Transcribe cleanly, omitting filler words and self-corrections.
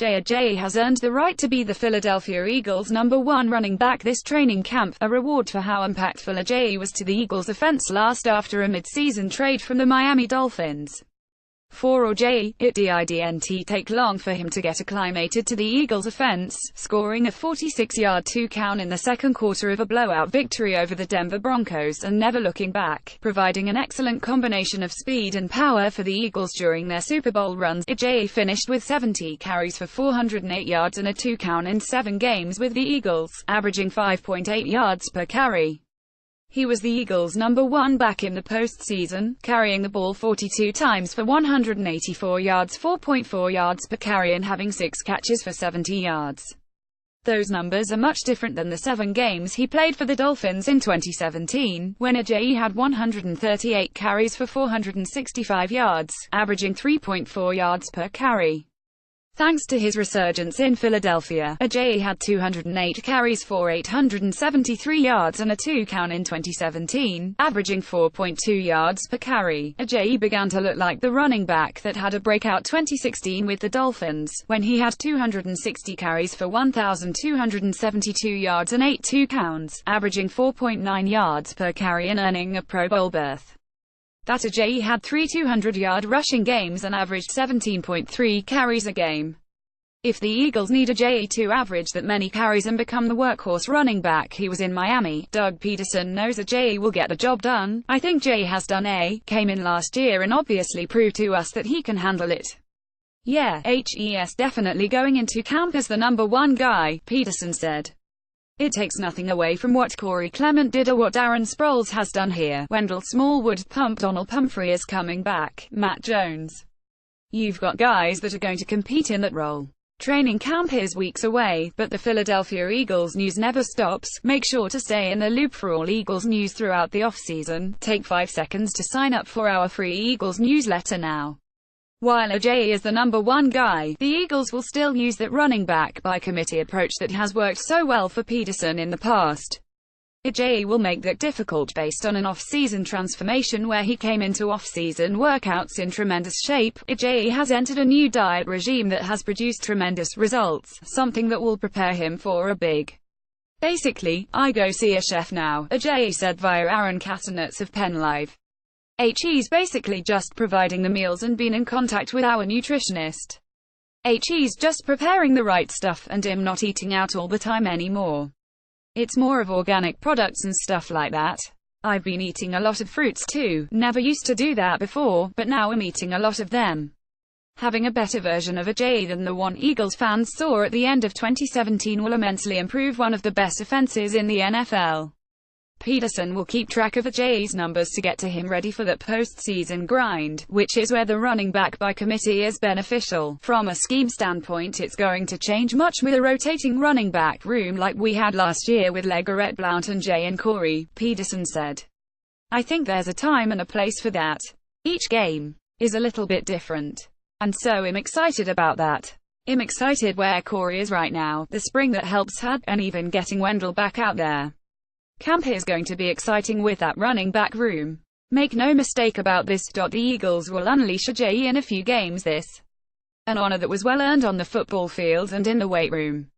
Ajayi has earned the right to be the Philadelphia Eagles' #1 running back this training camp, a reward for how impactful Ajayi was to the Eagles' offense last after a mid-season trade from the Miami Dolphins. For Ajayi, it didn't take long for him to get acclimated to the Eagles' offense, scoring a 46-yard two-count in the second quarter of a blowout victory over the Denver Broncos and never looking back, providing an excellent combination of speed and power for the Eagles during their Super Bowl runs. Ajayi finished with 70 carries for 408 yards and a two-count in 7 games with the Eagles, averaging 5.8 yards per carry. He was the Eagles' #1 back in the postseason, carrying the ball 42 times for 184 yards, 4.4 yards per carry, and having 6 catches for 70 yards. Those numbers are much different than the 7 games he played for the Dolphins in 2017, when Ajayi had 138 carries for 465 yards, averaging 3.4 yards per carry. Thanks to his resurgence in Philadelphia, Ajayi had 208 carries for 873 yards and a two-count in 2017, averaging 4.2 yards per carry. Ajayi began to look like the running back that had a breakout 2016 with the Dolphins, when he had 260 carries for 1,272 yards and 8 two-counts, averaging 4.9 yards per carry and earning a Pro Bowl berth. That Ajayi had 3 200-yard rushing games and averaged 17.3 carries a game. If the Eagles need Ajayi to average that many carries and become the workhorse running back he was in Miami, Doug Peterson knows Ajayi will get the job done. I think Ajayi has done came in last year and obviously proved to us that he can handle it. Yeah, he's definitely going into camp as the #1 guy, Peterson said. It takes nothing away from what Corey Clement did or what Darren Sproles has done here. Wendell Smallwood pumped. Donald Pumphrey is coming back. Matt Jones. You've got guys that are going to compete in that role. Training camp is weeks away, but the Philadelphia Eagles news never stops. Make sure to stay in the loop for all Eagles news throughout the offseason. Take 5 seconds to sign up for our free Eagles newsletter now. While Ajayi is the #1 guy, the Eagles will still use that running back by committee approach that has worked so well for Peterson in the past. Ajayi will make that difficult based on an off-season transformation where he came into off-season workouts in tremendous shape. Ajayi has entered a new diet regime that has produced tremendous results, something that will prepare him for a big. Basically, I go see a chef now, Ajayi said via Aaron Catanets of Penn Live. He's basically just providing the meals and been in contact with our nutritionist. He's just preparing the right stuff and I'm not eating out all the time anymore. It's more of organic products and stuff like that. I've been eating a lot of fruits too, never used to do that before, but now I'm eating a lot of them. Having a better version of Ajayi than the one Eagles fans saw at the end of 2017 will immensely improve one of the best offenses in the NFL. Peterson will keep track of Ajayi's numbers to get to him ready for that postseason grind, which is where the running back by committee is beneficial. From a scheme standpoint, it's going to change much with a rotating running back room like we had last year with LeGarrette Blount and Jay and Corey, Peterson said. I think there's a time and a place for that. Each game is a little bit different. And so I'm excited about that. I'm excited where Corey is right now, the spring that helps had, and even getting Wendell back out there. Camp is going to be exciting with that running back room. Make no mistake about this. The Eagles will unleash Ajayi in a few games. This, an honor that was well earned on the football field and in the weight room.